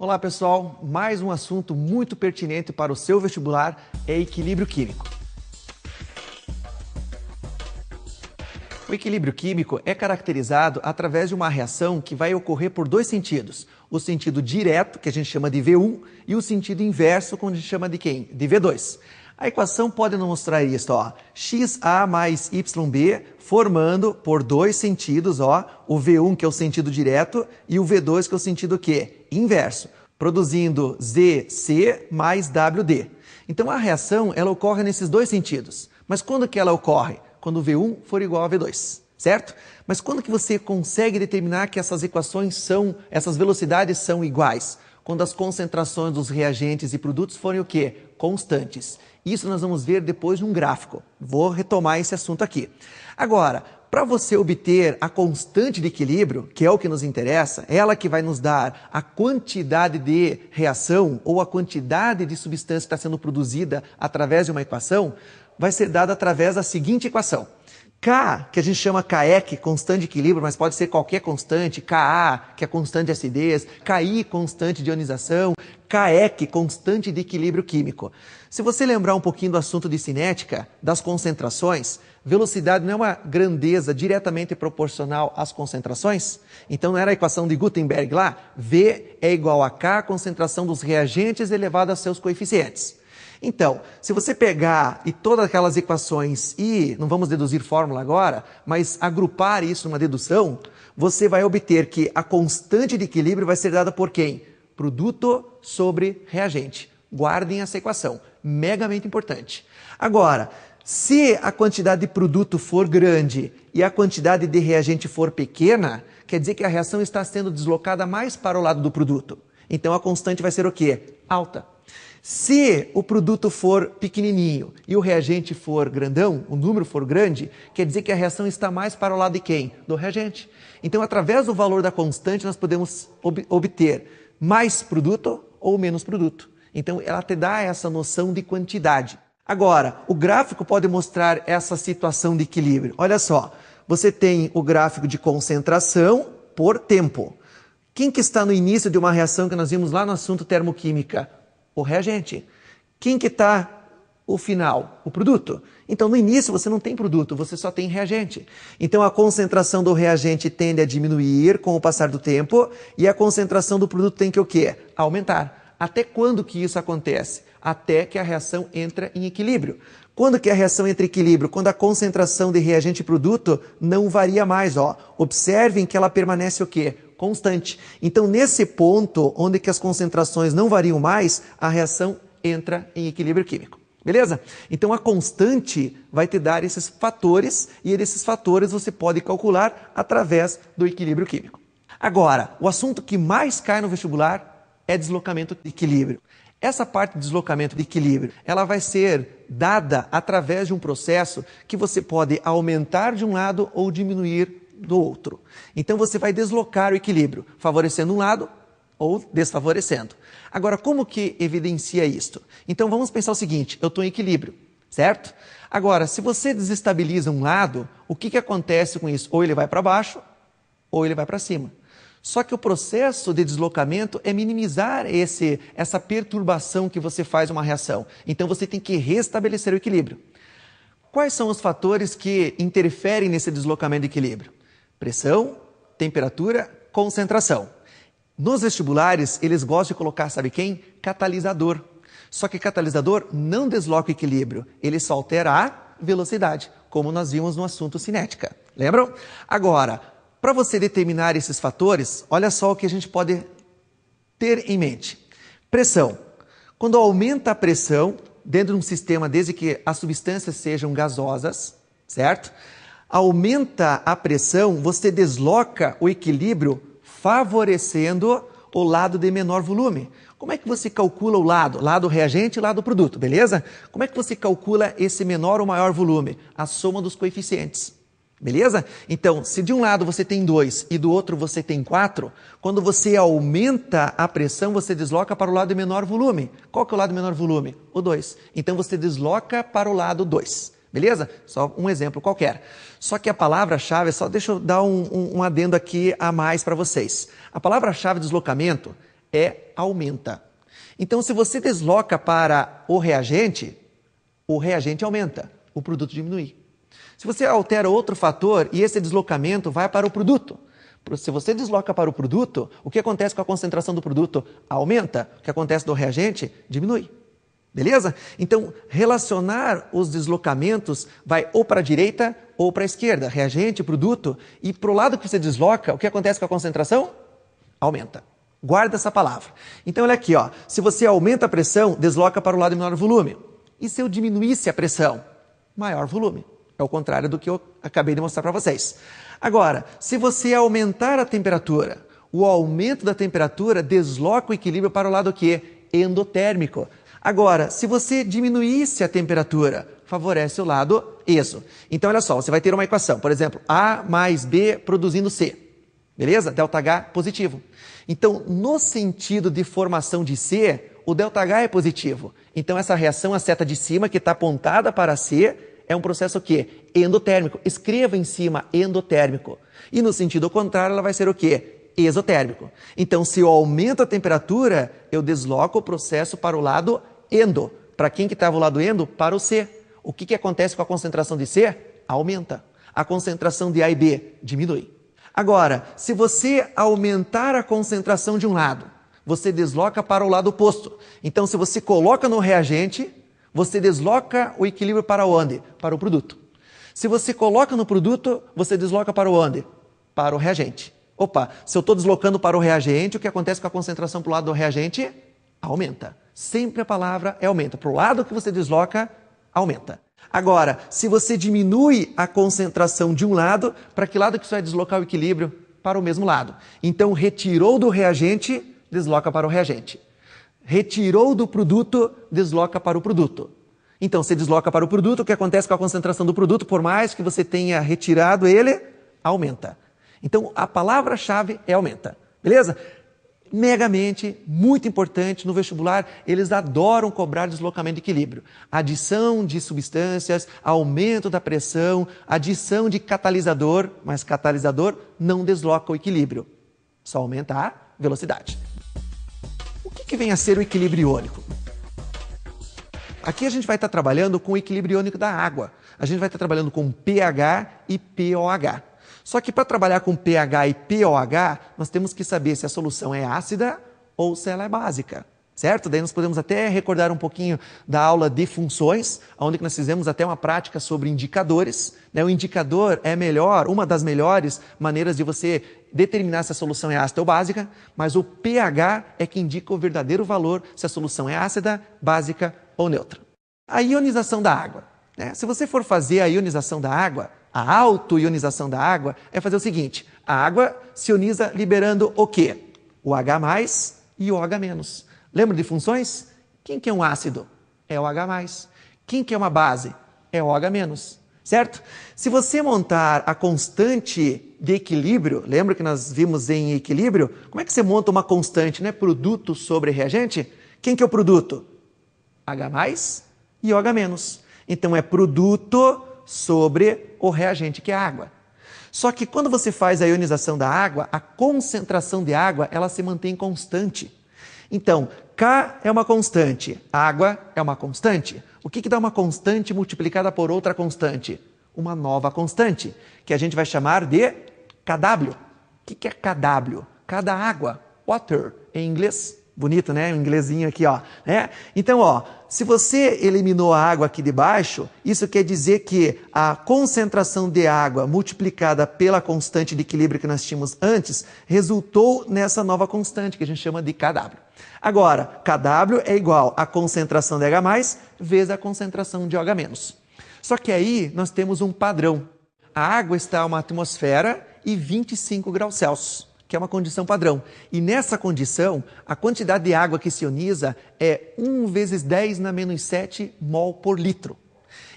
Olá pessoal, mais um assunto muito pertinente para o seu vestibular é equilíbrio químico. O equilíbrio químico é caracterizado através de uma reação que vai ocorrer por dois sentidos. O sentido direto, que a gente chama de V1, e o sentido inverso, que a gente chama de quem? De V2. A equação pode nos mostrar isso, ó, XA mais YB, formando por dois sentidos, ó, o V1 que é o sentido direto e o V2 que é o sentido quê? Inverso, produzindo ZC mais WD. Então a reação ela ocorre nesses dois sentidos. Mas quando que ela ocorre? Quando o V1 for igual a V2, certo? Mas quando que você consegue determinar que essas essas velocidades são iguais? Quando as concentrações dos reagentes e produtos forem o quê? Constantes. Isso nós vamos ver depois de um gráfico. Vou retomar esse assunto aqui. Agora, para você obter a constante de equilíbrio, que é o que nos interessa, ela que vai nos dar a quantidade de reação ou a quantidade de substância que está sendo produzida através de uma equação, vai ser dada através da seguinte equação. K, que a gente chama KE, constante de equilíbrio, mas pode ser qualquer constante, Ka, que é constante de acidez, Ki, constante de ionização, Kek, constante de equilíbrio químico. Se você lembrar um pouquinho do assunto de cinética, das concentrações, velocidade não é uma grandeza diretamente proporcional às concentrações? Então não era a equação de Gutenberg lá? V é igual a K, concentração dos reagentes elevado a seus coeficientes. Então, se você pegar e todas aquelas equações e, não vamos deduzir fórmula agora, mas agrupar isso numa dedução, você vai obter que a constante de equilíbrio vai ser dada por quem? Produto sobre reagente. Guardem essa equação, megamente importante. Agora, se a quantidade de produto for grande e a quantidade de reagente for pequena, quer dizer que a reação está sendo deslocada mais para o lado do produto. Então a constante vai ser o quê? Alta. Se o produto for pequenininho e o reagente for grandão, o número for grande, quer dizer que a reação está mais para o lado de quem? Do reagente. Então, através do valor da constante, nós podemos obter mais produto ou menos produto. Então, ela te dá essa noção de quantidade. Agora, o gráfico pode mostrar essa situação de equilíbrio. Olha só, você tem o gráfico de concentração por tempo. Quem que está no início de uma reação que nós vimos lá no assunto termoquímica? O reagente. Quem que está o final? O produto. Então, no início, você não tem produto, você só tem reagente. Então, a concentração do reagente tende a diminuir com o passar do tempo e a concentração do produto tem que o quê? Aumentar. Até quando que isso acontece? Até que a reação entra em equilíbrio. Quando que a reação entra em equilíbrio? Quando a concentração de reagente e produto não varia mais. Ó. Observem que ela permanece o quê? Constante. Então, nesse ponto, onde que as concentrações não variam mais, a reação entra em equilíbrio químico. Beleza? Então, a constante vai te dar esses fatores, e desses fatores você pode calcular através do equilíbrio químico. Agora, o assunto que mais cai no vestibular é deslocamento de equilíbrio. Essa parte de deslocamento de equilíbrio, ela vai ser dada através de um processo que você pode aumentar de um lado ou diminuir do outro. Então você vai deslocar o equilíbrio, favorecendo um lado ou desfavorecendo. Agora, como que evidencia isto? Então vamos pensar o seguinte, eu estou em equilíbrio, certo? Agora, se você desestabiliza um lado, o que que acontece com isso? Ou ele vai para baixo, ou ele vai para cima. Só que o processo de deslocamento é minimizar essa perturbação que você faz uma reação. Então você tem que restabelecer o equilíbrio. Quais são os fatores que interferem nesse deslocamento de equilíbrio? Pressão, temperatura, concentração. Nos vestibulares, eles gostam de colocar, sabe quem? Catalisador. Só que catalisador não desloca o equilíbrio, ele só altera a velocidade, como nós vimos no assunto cinética. Lembram? Agora, para você determinar esses fatores, olha só o que a gente pode ter em mente. Pressão. Quando aumenta a pressão dentro de um sistema, desde que as substâncias sejam gasosas, certo? Aumenta a pressão, você desloca o equilíbrio favorecendo o lado de menor volume. Como é que você calcula o lado? Lado reagente e lado produto, beleza? Como é que você calcula esse menor ou maior volume? A soma dos coeficientes. Beleza? Então, se de um lado você tem 2 e do outro você tem 4, quando você aumenta a pressão, você desloca para o lado de menor volume. Qual que é o lado de menor volume? O 2. Então, você desloca para o lado 2. Beleza? Só um exemplo qualquer. Só que a palavra-chave, só deixa eu dar um adendo aqui a mais para vocês. A palavra-chave deslocamento aumenta. Então, se você desloca para o reagente aumenta, o produto diminui. Se você altera outro fator e esse deslocamento vai para o produto, se você desloca para o produto, o que acontece com a concentração do produto? Aumenta. O que acontece do reagente? Diminui. Beleza? Então, relacionar os deslocamentos vai ou para a direita ou para a esquerda, reagente, produto, e para o lado que você desloca, o que acontece com a concentração? Aumenta. Guarda essa palavra. Então, olha aqui, ó. Se você aumenta a pressão, desloca para o lado de menor volume. E se eu diminuísse a pressão? Maior volume. É o contrário do que eu acabei de mostrar para vocês. Agora, se você aumentar a temperatura, o aumento da temperatura desloca o equilíbrio para o lado quê? Endotérmico. Agora, se você diminuísse a temperatura, favorece o lado exo. Então, olha só, você vai ter uma equação, por exemplo, A mais B produzindo C. Beleza? ΔH positivo. Então, no sentido de formação de C, o ΔH é positivo. Então, essa reação, a seta de cima, que está apontada para C, é um processo o quê? Endotérmico. Escreva em cima, endotérmico. E no sentido contrário, ela vai ser o quê? Exotérmico. Então, se eu aumento a temperatura, eu desloco o processo para o lado endo. Para quem que estava o lado endo? Para o C. O que acontece com a concentração de C? Aumenta. A concentração de A e B diminui. Agora, se você aumentar a concentração de um lado, você desloca para o lado oposto. Então, se você coloca no reagente, você desloca o equilíbrio para onde? Para o produto. Se você coloca no produto, você desloca para onde? Para o reagente. Opa, se eu estou deslocando para o reagente, o que acontece com a concentração para o lado do reagente? Aumenta. Sempre a palavra é aumenta. Para o lado que você desloca, aumenta. Agora, se você diminui a concentração de um lado, para que lado que você vai deslocar o equilíbrio? Para o mesmo lado. Então, retirou do reagente, desloca para o reagente. Retirou do produto, desloca para o produto. Então, você desloca para o produto, o que acontece com a concentração do produto, por mais que você tenha retirado ele, aumenta. Então, a palavra-chave é aumenta. Beleza? Megamente, muito importante no vestibular, eles adoram cobrar deslocamento de equilíbrio. Adição de substâncias, aumento da pressão, adição de catalisador, mas catalisador não desloca o equilíbrio, só aumenta a velocidade. O que vem a ser o equilíbrio iônico? Aqui a gente vai estar trabalhando com o equilíbrio iônico da água. A gente vai estar trabalhando com pH e pOH. Só que para trabalhar com pH e pOH, nós temos que saber se a solução é ácida ou se ela é básica, certo? Daí nós podemos até recordar um pouquinho da aula de funções, onde nós fizemos até uma prática sobre indicadores. O indicador é uma das melhores maneiras de você determinar se a solução é ácida ou básica, mas o pH é que indica o verdadeiro valor se a solução é ácida, básica ou neutra. A ionização da água. Se você for fazer a ionização da água, a auto-ionização da água é fazer o seguinte: a água se ioniza liberando o quê? O H+ e o OH-. Lembra de funções? Quem que é um ácido? É o H+. Quem que é uma base? É o OH-. Certo? Se você montar a constante de equilíbrio, lembra que nós vimos em equilíbrio? Como é que você monta uma constante, né? Produto sobre reagente? Quem que é o produto? H+ e OH-. Então, é produto sobre o reagente, que é a água. Só que quando você faz a ionização da água, a concentração de água, ela se mantém constante. Então, K é uma constante, água é uma constante. O que dá uma constante multiplicada por outra constante? Uma nova constante, que a gente vai chamar de KW. O que é KW? Cada água, water, em inglês. Bonito, né? Um inglesinho aqui, ó. Então, ó, se você eliminou a água aqui de baixo, isso quer dizer que a concentração de água multiplicada pela constante de equilíbrio que nós tínhamos antes resultou nessa nova constante, que a gente chama de KW. Agora, KW é igual a concentração de H+ vezes a concentração de OH-. Só que aí nós temos um padrão. A água está a uma atmosfera e 25 graus Celsius. Que é uma condição padrão. E nessa condição, a quantidade de água que se ioniza é 1 vezes 10⁻⁷ mol por litro.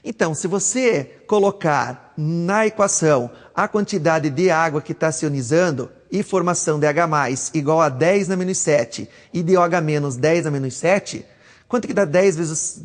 Então, se você colocar na equação a quantidade de água que está se ionizando e formação de H+ igual a 10⁻⁷ e de OH- 10⁻⁷, quanto que dá 10 vezes